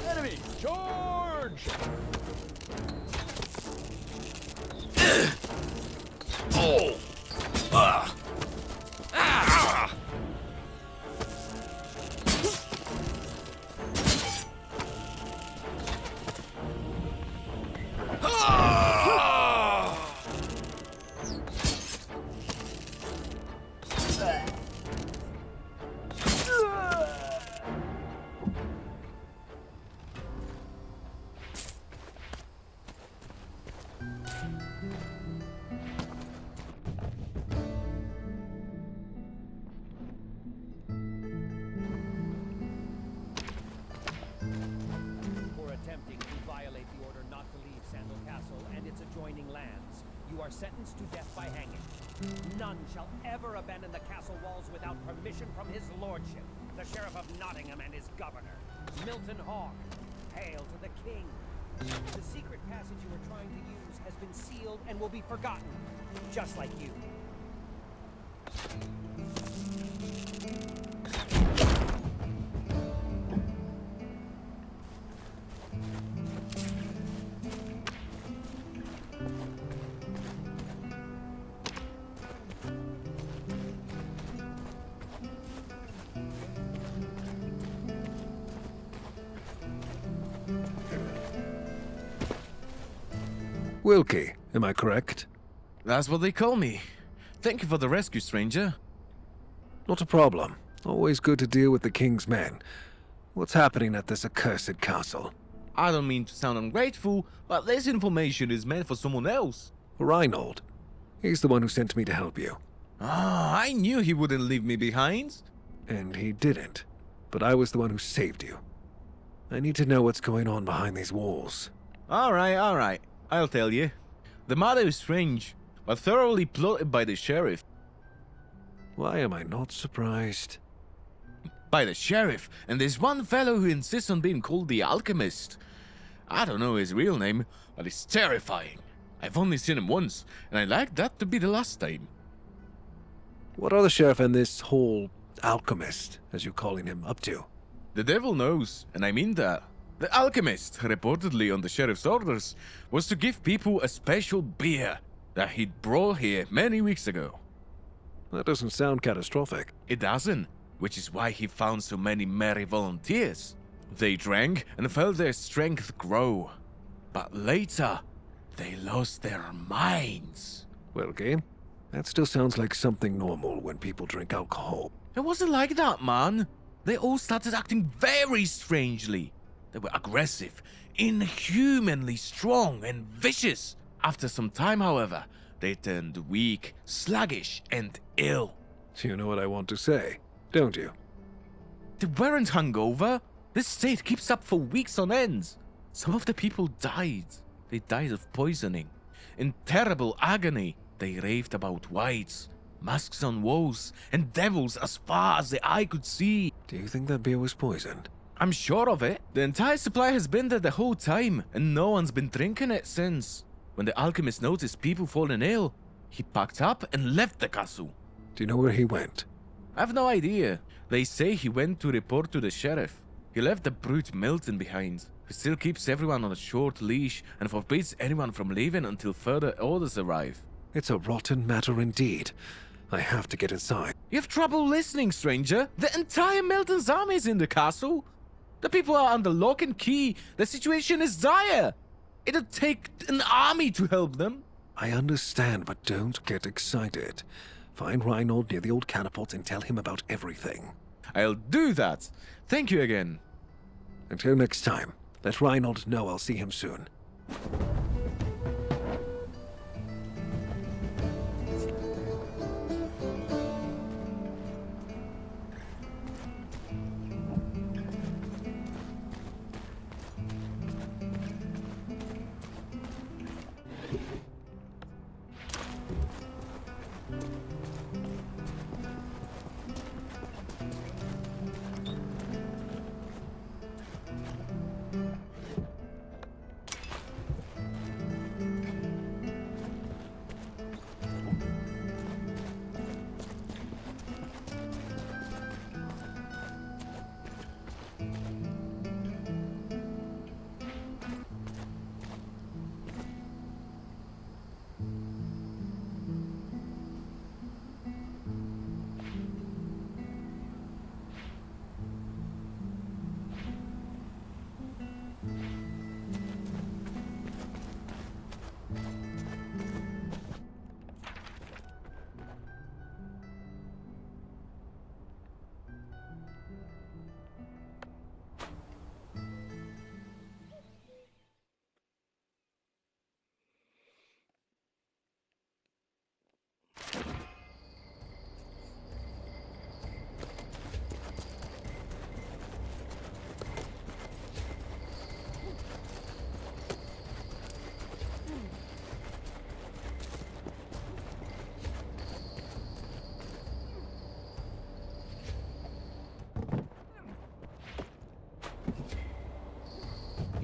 Enemy! Charge! Oh! Ah! Ah! Ah! For attempting to violate the order not to leave Sandal Castle and its adjoining lands, you are sentenced to death by hanging. None shall ever abandon the castle walls without permission from his lordship, the Sheriff of Nottingham and his governor, Milton Hawke. Hail to the king. The secret passage you were trying to use has been sealed and will be forgotten, just like you. Wilkie, am I correct? That's what they call me. Thank you for the rescue, stranger. Not a problem. Always good to deal with the King's men. What's happening at this accursed castle? I don't mean to sound ungrateful, but this information is meant for someone else. Reinhold. He's the one who sent me to help you. Ah, I knew he wouldn't leave me behind. And he didn't. But I was the one who saved you. I need to know what's going on behind these walls. Alright. I'll tell you. The matter is strange, but thoroughly plotted by the sheriff. Why am I not surprised? By the sheriff, and there's one fellow who insists on being called the Alchemist. I don't know his real name, but it's terrifying. I've only seen him once, and I'd like that to be the last time. What are the sheriff and this whole alchemist, as you're calling him, up to? The devil knows, and I mean that. The Alchemist, reportedly on the sheriff's orders, was to give people a special beer that he'd brought here many weeks ago. That doesn't sound catastrophic. It doesn't, which is why he found so many merry volunteers. They drank and felt their strength grow. But later, they lost their minds. Wilkie, that still sounds like something normal when people drink alcohol. It wasn't like that, man. They all started acting very strangely. They were aggressive, inhumanly strong, and vicious. After some time, however, they turned weak, sluggish, and ill. You know what I want to say, don't you? They weren't hungover. This state keeps up for weeks on end. Some of the people died. They died of poisoning. In terrible agony, they raved about whites, masks on walls, and devils as far as the eye could see. Do you think that beer was poisoned? I'm sure of it. The entire supply has been there the whole time, and no one's been drinking it since. When the alchemist noticed people falling ill, he packed up and left the castle. Do you know where he went? I've no idea. They say he went to report to the sheriff. He left the brute Milton behind, who still keeps everyone on a short leash and forbids anyone from leaving until further orders arrive. It's a rotten matter indeed. I have to get inside. You have trouble listening, stranger. The entire Milton's army is in the castle. The people are under lock and key. The situation is dire. It'll take an army to help them. I understand, but don't get excited. Find Reinhold near the old catapult and tell him about everything. I'll do that. Thank you again. Until next time, let Reinhold know I'll see him soon.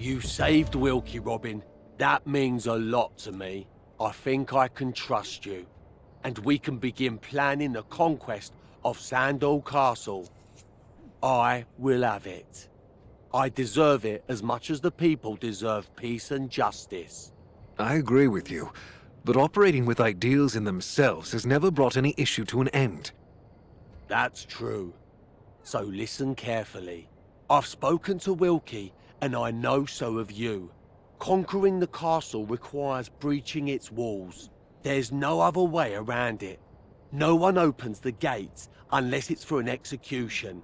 You saved Wilkie, Robin. That means a lot to me. I think I can trust you. And we can begin planning the conquest of Sandal Castle. I will have it. I deserve it as much as the people deserve peace and justice. I agree with you, but operating with ideals in themselves has never brought any issue to an end. That's true. So listen carefully. I've spoken to Wilkie, and I know so have you. Conquering the castle requires breaching its walls. There's no other way around it. No one opens the gates unless it's for an execution.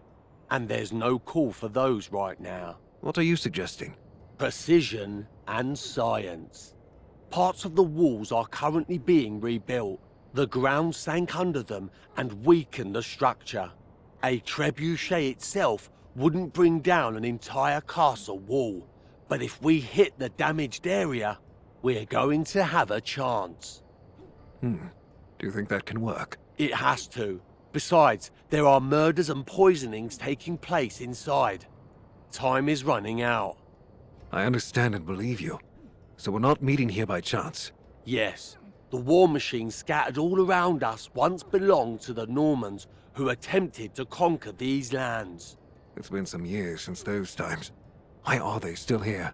And there's no call for those right now. What are you suggesting? Precision and science. Parts of the walls are currently being rebuilt. The ground sank under them and weakened the structure. A trebuchet itself wouldn't bring down an entire castle wall. But if we hit the damaged area, we're going to have a chance. Do you think that can work? It has to. Besides, there are murders and poisonings taking place inside. Time is running out. I understand and believe you. So we're not meeting here by chance. Yes, the war machines scattered all around us once belonged to the Normans who attempted to conquer these lands. It's been some years since those times. Why are they still here?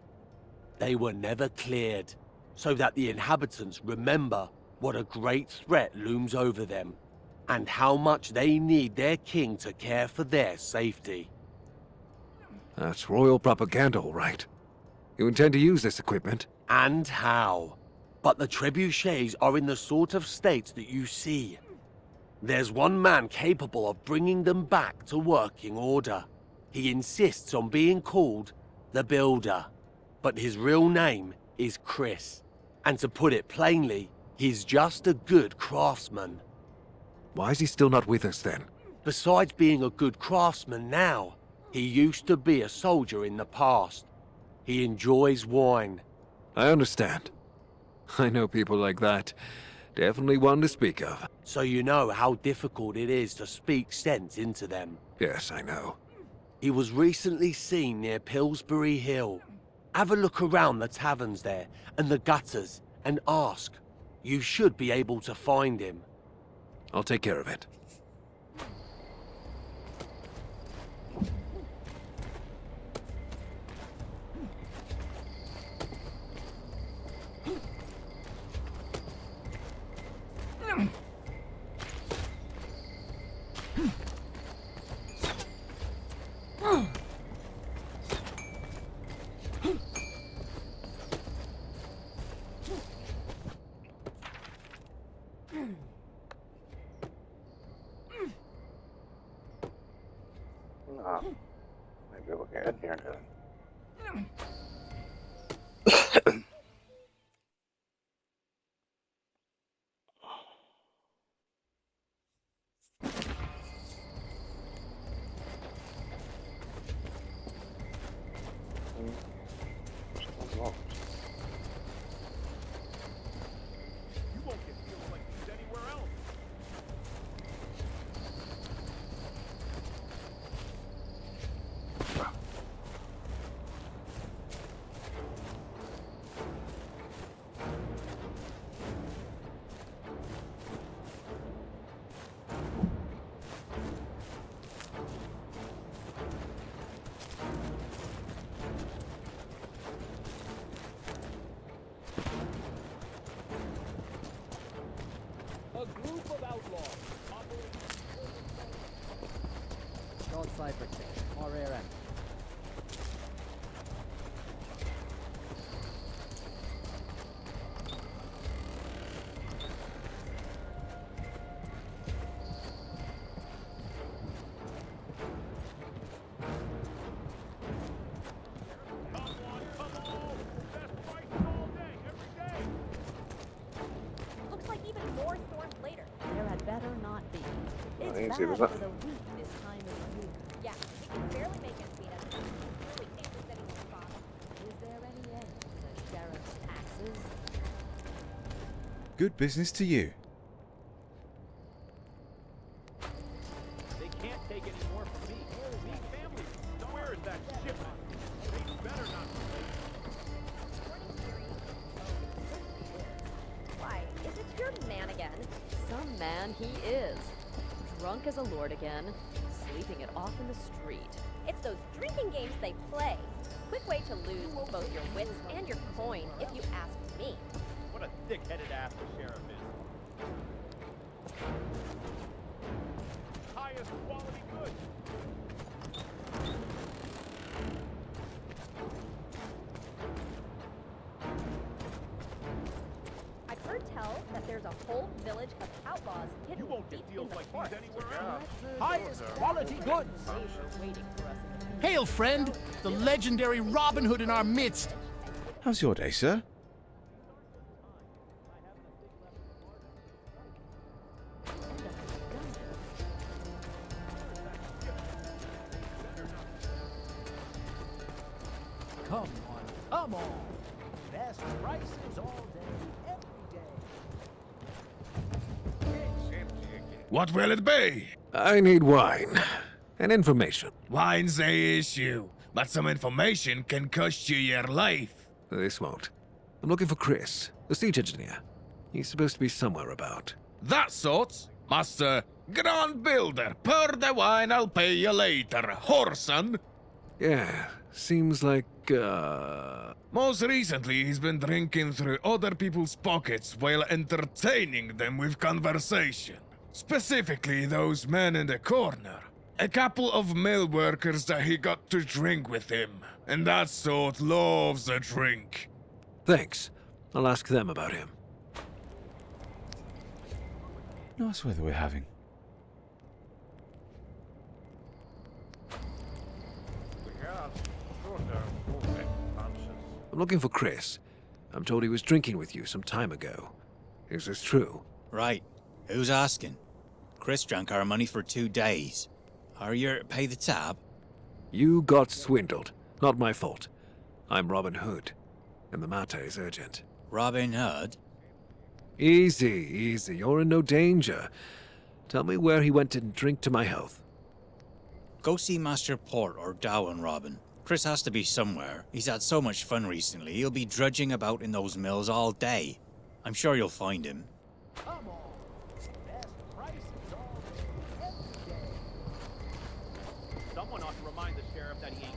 They were never cleared, so that the inhabitants remember what a great threat looms over them, and how much they need their king to care for their safety. That's royal propaganda, all right. You intend to use this equipment? And how. But the trebuchets are in the sort of state that you see. There's one man capable of bringing them back to working order. He insists on being called the Builder, but his real name is Chris. And to put it plainly, he's just a good craftsman. Why is he still not with us then? Besides being a good craftsman now, he used to be a soldier in the past. He enjoys wine. I understand. I know people like that. Definitely one to speak of. So you know how difficult it is to speak sense into them. Yes, I know. He was recently seen near Pillsbury Hill. Have a look around the taverns there and the gutters and ask. You should be able to find him. I'll take care of it. Maybe we'll get in here now. You won't get feels like these anywhere else. A group of outlaws operating Charles Cypher, or rear end. Come on, come on! Best prices all day, every day! Looks like even more storms later. There had better not be. It's easy, bad was for that? the weak this time of year. Yeah, we can barely make ends meet as it is. Really can't just anything spot. Is there any end to the sheriff's taxes? Good business to you. They can't take any more from me. Me family. Where is that shipment? They better not be late. man he is. Drunk as a lord again, sleeping it off in the street. It's those drinking games they play. Quick way to lose both your wits and your coin, if you ask me. What a thick-headed ass the sheriff is. Highest quality goods. I've heard tell that there's a whole village of outlaws hidden You won't deep get in deals the like forest. these anywhere else. Highest quality goods. Waiting for us in the Hail, friend! The legendary Robin Hood in our midst! How's your day, sir? Come on, come on. Best prices all day, every day. What will it be? I need wine and information. Wine's the issue, but some information can cost you your life. This won't. I'm looking for Chris, the siege engineer. He's supposed to be somewhere about. That sort, Master Grand Builder. Pour the wine, I'll pay you later, whoreson. Yeah, seems like, Most recently, he's been drinking through other people's pockets while entertaining them with conversation. Specifically, those men in the corner. A couple of mill workers that he got to drink with him. And that sort loves a drink. Thanks. I'll ask them about him. Nice weather we're having. I'm looking for Chris. I'm told he was drinking with you some time ago. Is this true? Right. Who's asking? Chris drank our money for 2 days. Are you here to pay the tab? You got swindled. Not my fault. I'm Robin Hood, and the matter is urgent. Robin Hood? Easy, easy. You're in no danger. Tell me where he went and drink to my health. Go see Master Port or Dowan, Robin. Chris has to be somewhere. He's had so much fun recently, he'll be drudging about in those mills all day. I'm sure you'll find him. Come on. Best prices all day, every day. Someone ought to remind the sheriff that he ain't.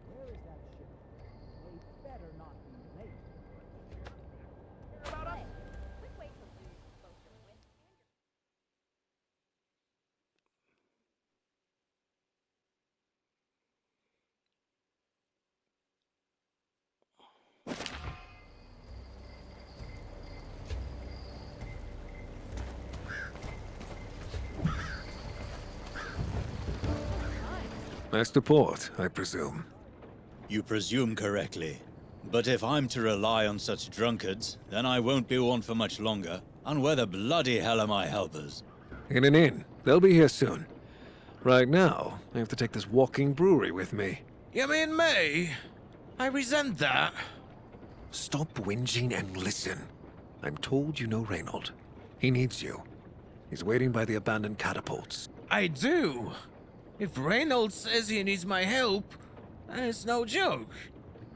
Where is that ship? They better not be late. About us. Quick way to lose both your wits and your Master Port, I presume. You presume correctly. But if I'm to rely on such drunkards, then I won't be one for much longer. And where the bloody hell are my helpers? In an inn. They'll be here soon. Right now, I have to take this walking brewery with me. You mean me? I resent that. Stop whinging and listen. I'm told you know Reynold. He needs you. He's waiting by the abandoned catapults. I do. If Reynolds says he needs my help, then it's no joke.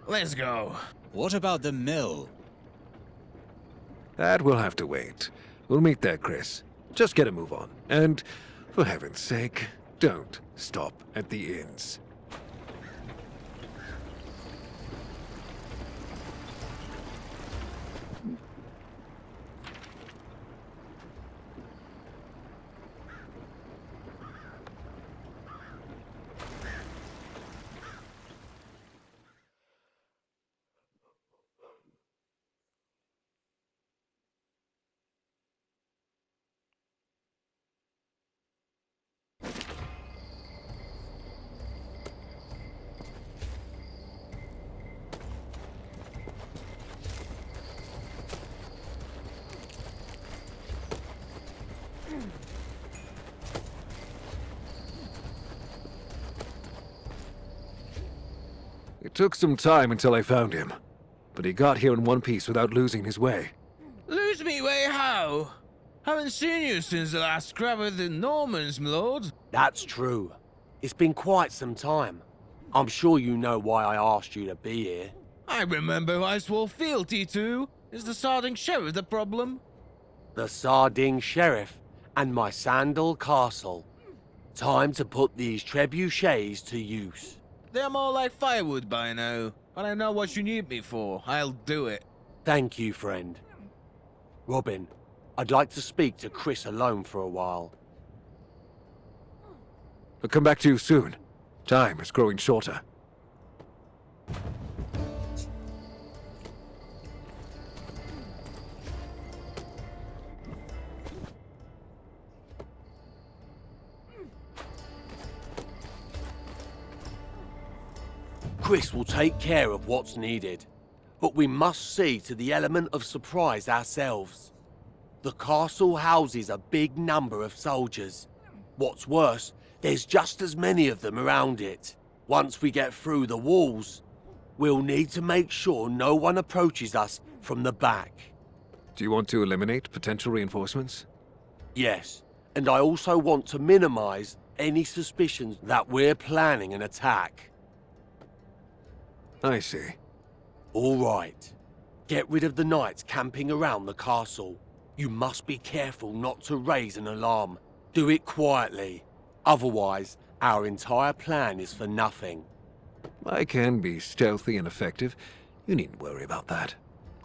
Let's go. What about the mill? That will have to wait. We'll meet there, Chris. Just get a move on. And, for heaven's sake, don't stop at the inns. It took some time until I found him, but he got here in one piece without losing his way. Lose me way how? Haven't seen you since the last scrap with the Normans, my lord. That's true. It's been quite some time. I'm sure you know why I asked you to be here. I remember who I swore fealty to. Is the Sarding Sheriff the problem? The Sarding Sheriff and my Sandal Castle. Time to put these trebuchets to use. They're more like firewood by now. But I know what you need me for. I'll do it. Thank you, friend. Robin, I'd like to speak to Chris alone for a while. I'll come back to you soon. Time is growing shorter. Chris will take care of what's needed, but we must see to the element of surprise ourselves. The castle houses a big number of soldiers. What's worse, there's just as many of them around it. Once we get through the walls, we'll need to make sure no one approaches us from the back. Do you want to eliminate potential reinforcements? Yes, and I also want to minimize any suspicions that we're planning an attack. I see. All right. Get rid of the knights camping around the castle. You must be careful not to raise an alarm. Do it quietly. Otherwise, our entire plan is for nothing. I can be stealthy and effective. You needn't worry about that.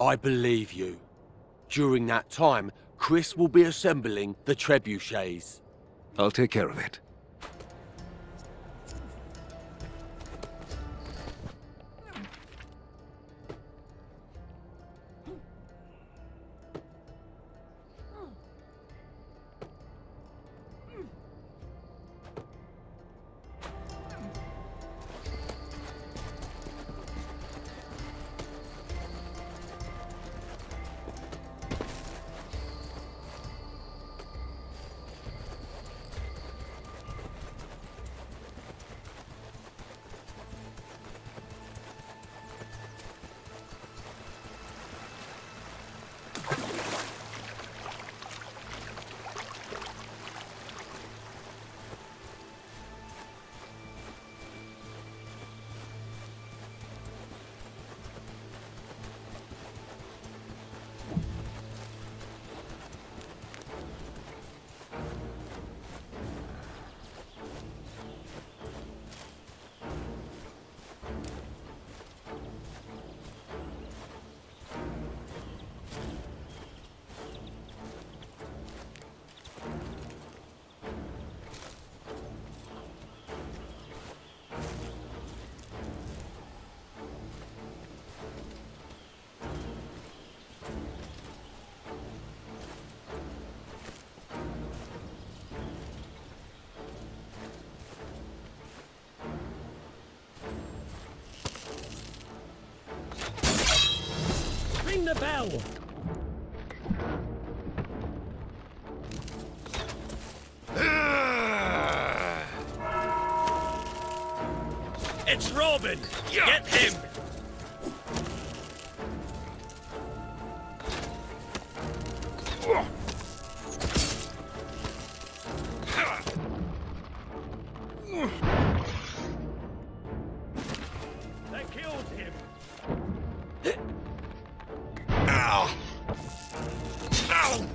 I believe you. During that time, Chris will be assembling the trebuchets. I'll take care of it. Ring the bell! It's Robin! Get him! They killed him! Ow! Ow!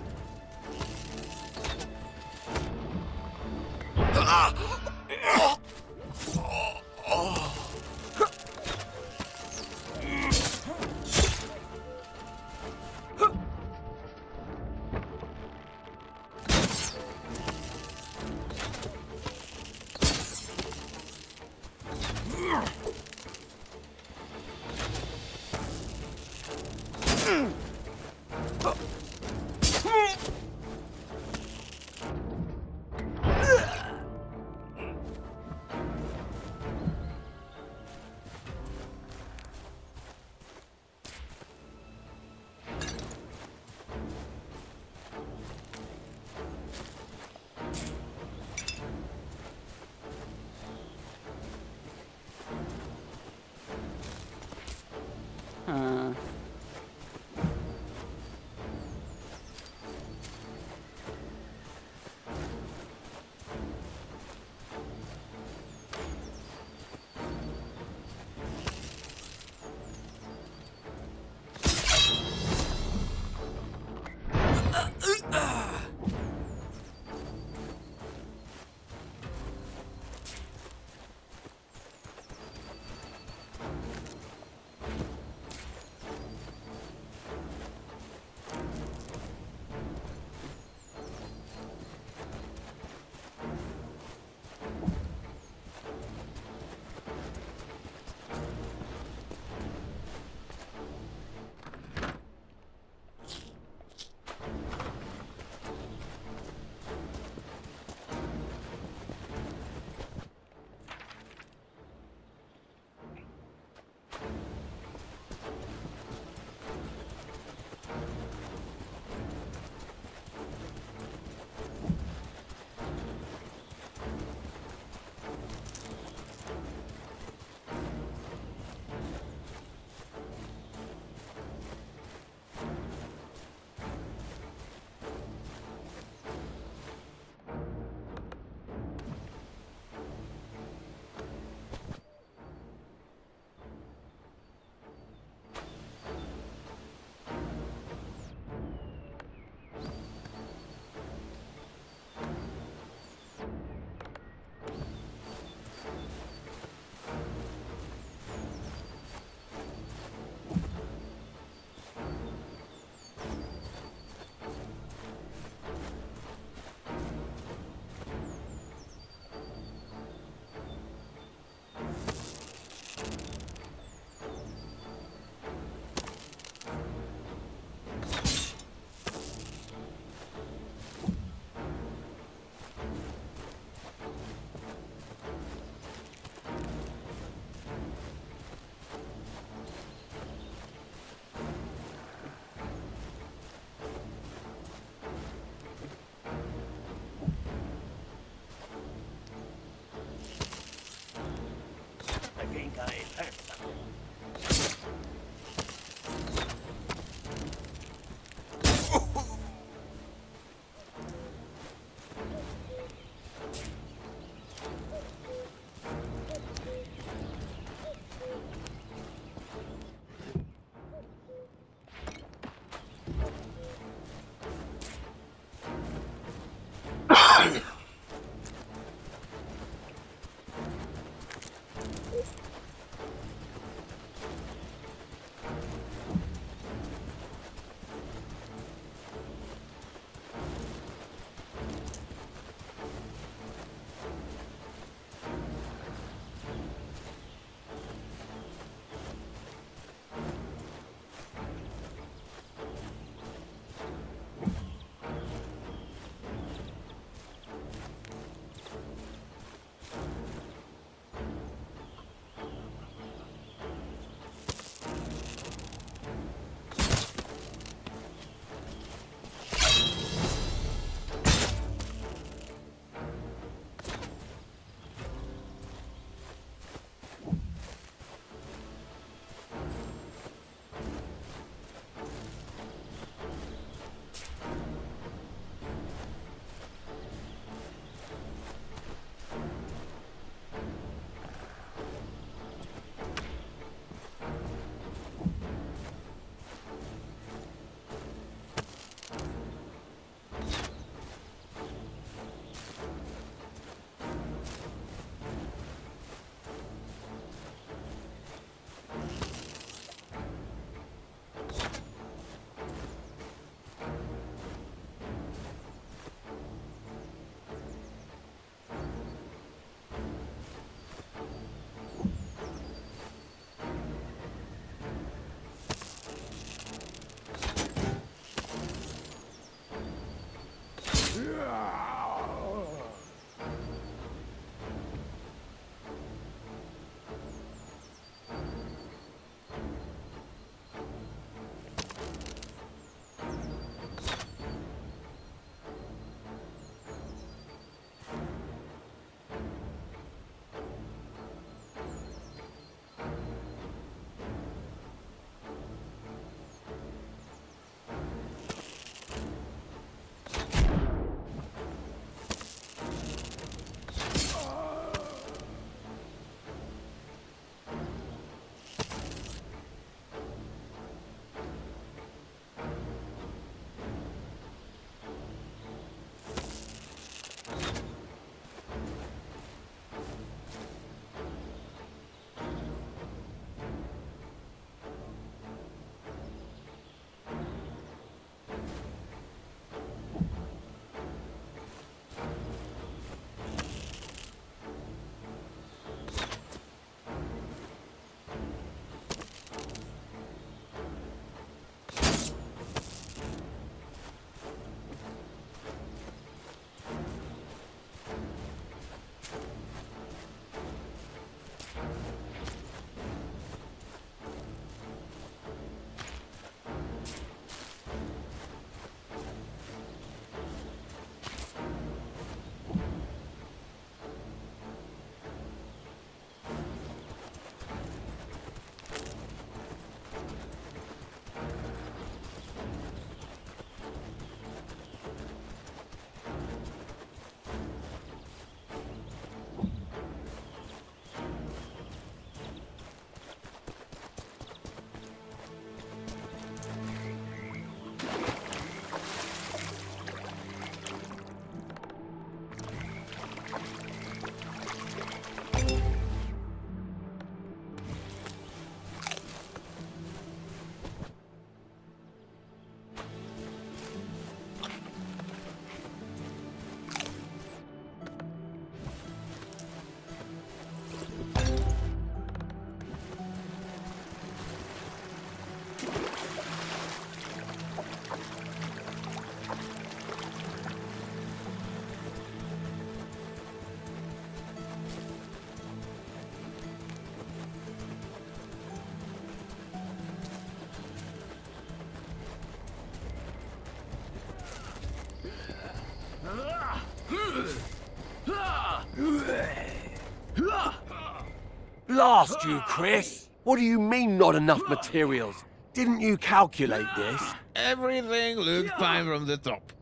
Blast you, Chris! What do you mean not enough materials? Didn't you calculate this? Everything looked fine from the top.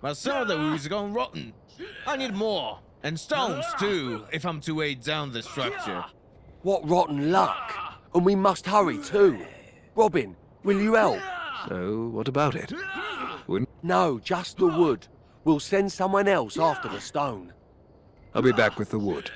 But some of the wood's gone rotten. I need more. And stones, too, if I'm to weigh down the structure. What rotten luck! And we must hurry, too. Robin, will you help? So, what about it? No, just the wood. We'll send someone else after the stone. I'll be back with the wood.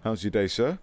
How's your day, sir?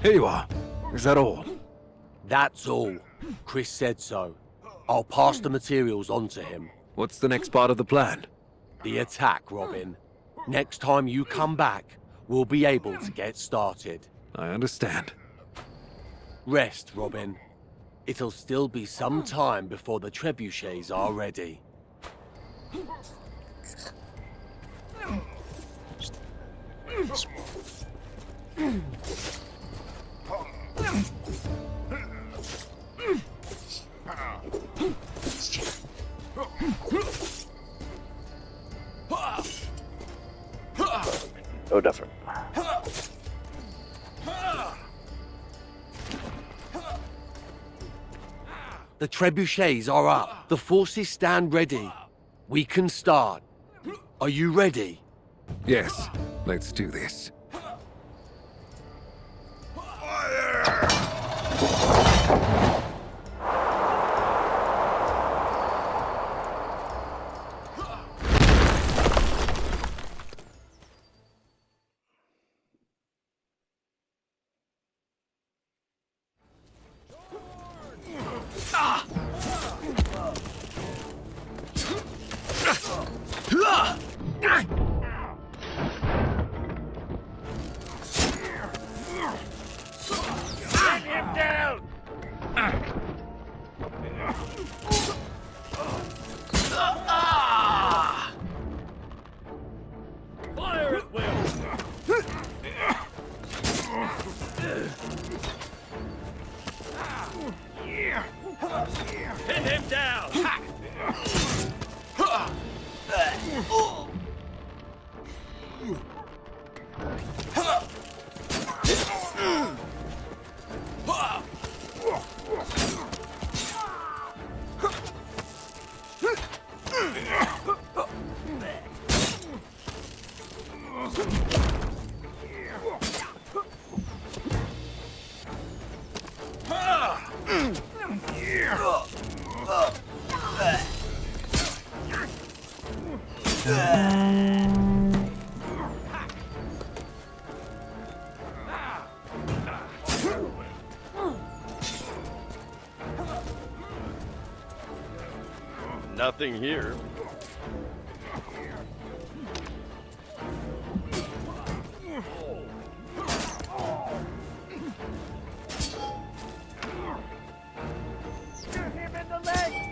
Here you are. Is that all? That's all. Chris said so. I'll pass the materials on to him. What's the next part of the plan? The attack, Robin. Next time you come back, we'll be able to get started. I understand. Rest, Robin. It'll still be some time before the trebuchets are ready. No different. The trebuchets are up. The forces stand ready. We can start. Are you ready? Yes, let's do this. Fire at will! Pin him down! Nothing here. Shoot him in the leg!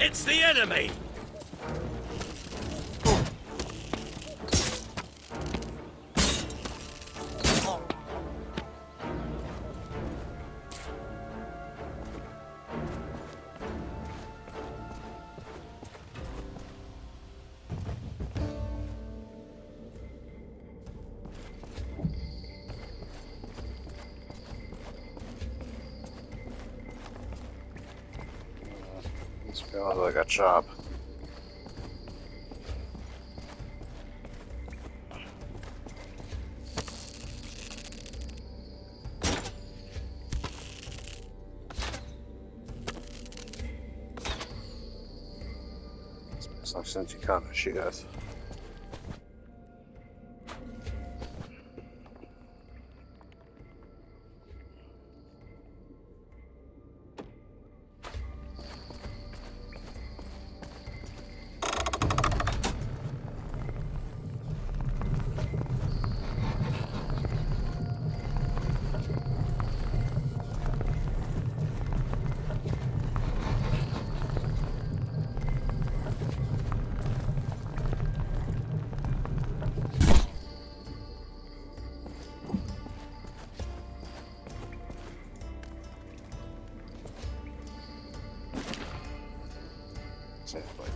It's the enemy! This feels like a chop. This makes no sense. You can't shoot us. Safely.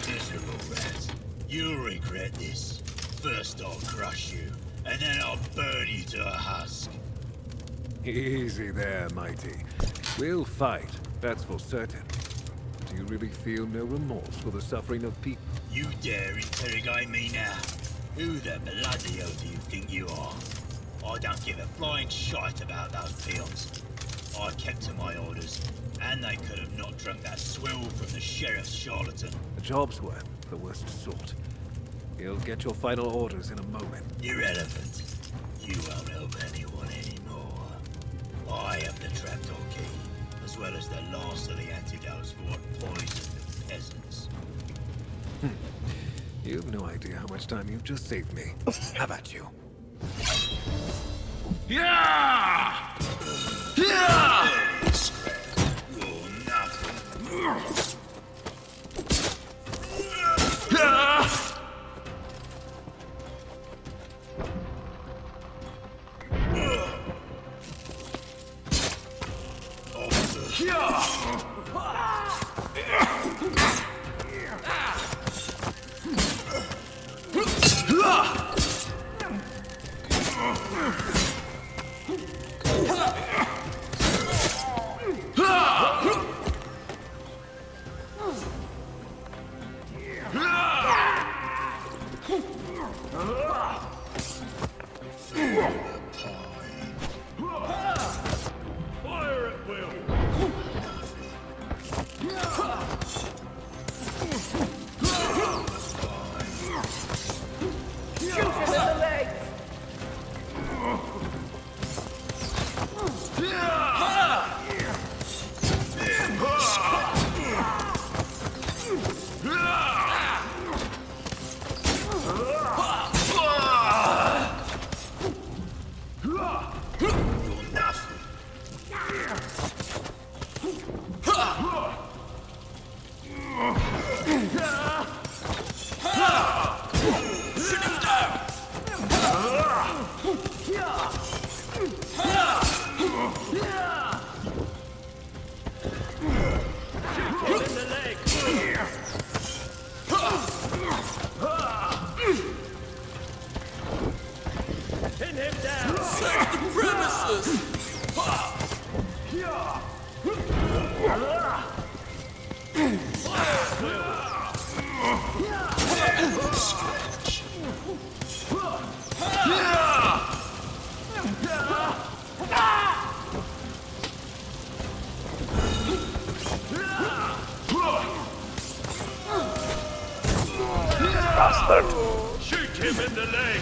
Miserable rat. You'll regret this. First I'll crush you, and then I'll burn you to a husk. Easy there, Mighty. We'll fight, that's for certain. Do you really feel no remorse for the suffering of people? You dare interrogate me now? Who the bloody hell do you think you are? I don't give a flying shite about those peons. I kept to my orders, and they could have not drunk that swill from the sheriff's charlatan. The job's worth, the worst sort. You'll get your final orders in a moment. Irrelevant. You won't help anyone anymore. I have the trapdoor key, as well as the last of the antidotes for what poisoned the peasants. You've no idea how much time you've just saved me. How about you? Yeah! Yeah! You're nothing. Fire at will! Pin him down! Search the premises! Shoot him in the leg!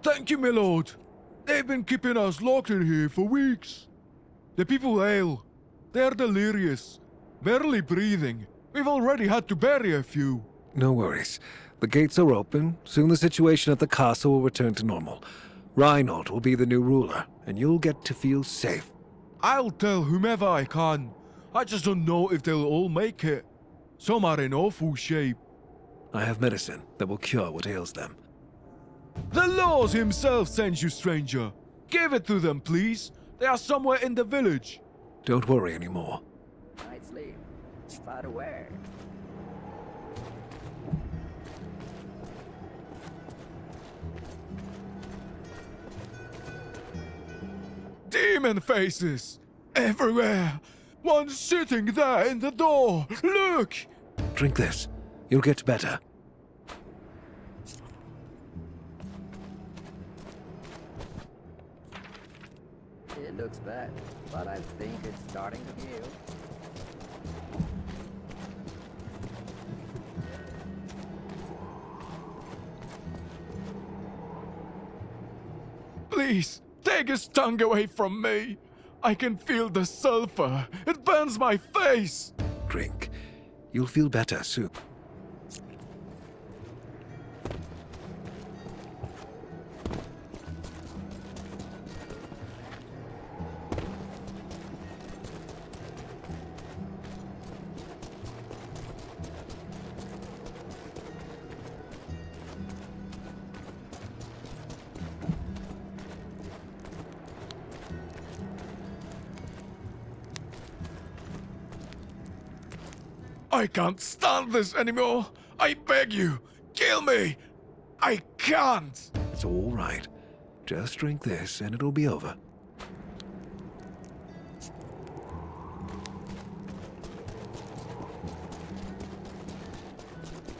Thank you, my lord. They've been keeping us locked in here for weeks. The people ail. They're delirious, barely breathing. We've already had to bury a few. No worries. The gates are open. Soon the situation at the castle will return to normal. Reinhold will be the new ruler, and you'll get to feel safe. I'll tell whomever I can. I just don't know if they'll all make it. Some are in awful shape. I have medicine that will cure what ails them. The Lord himself sends you, stranger. Give it to them, please. They are somewhere in the village. Don't worry anymore. Night sleep. Far away. Demon faces! Everywhere! One sitting there in the door! Look! Drink this. You'll get better. It looks bad, but I think it's starting to heal. Please, take his tongue away from me! I can feel the sulfur! It burns my face! Drink. You'll feel better soon. I can't stand this anymore! I beg you! Kill me! I can't! It's all right. Just drink this and it'll be over.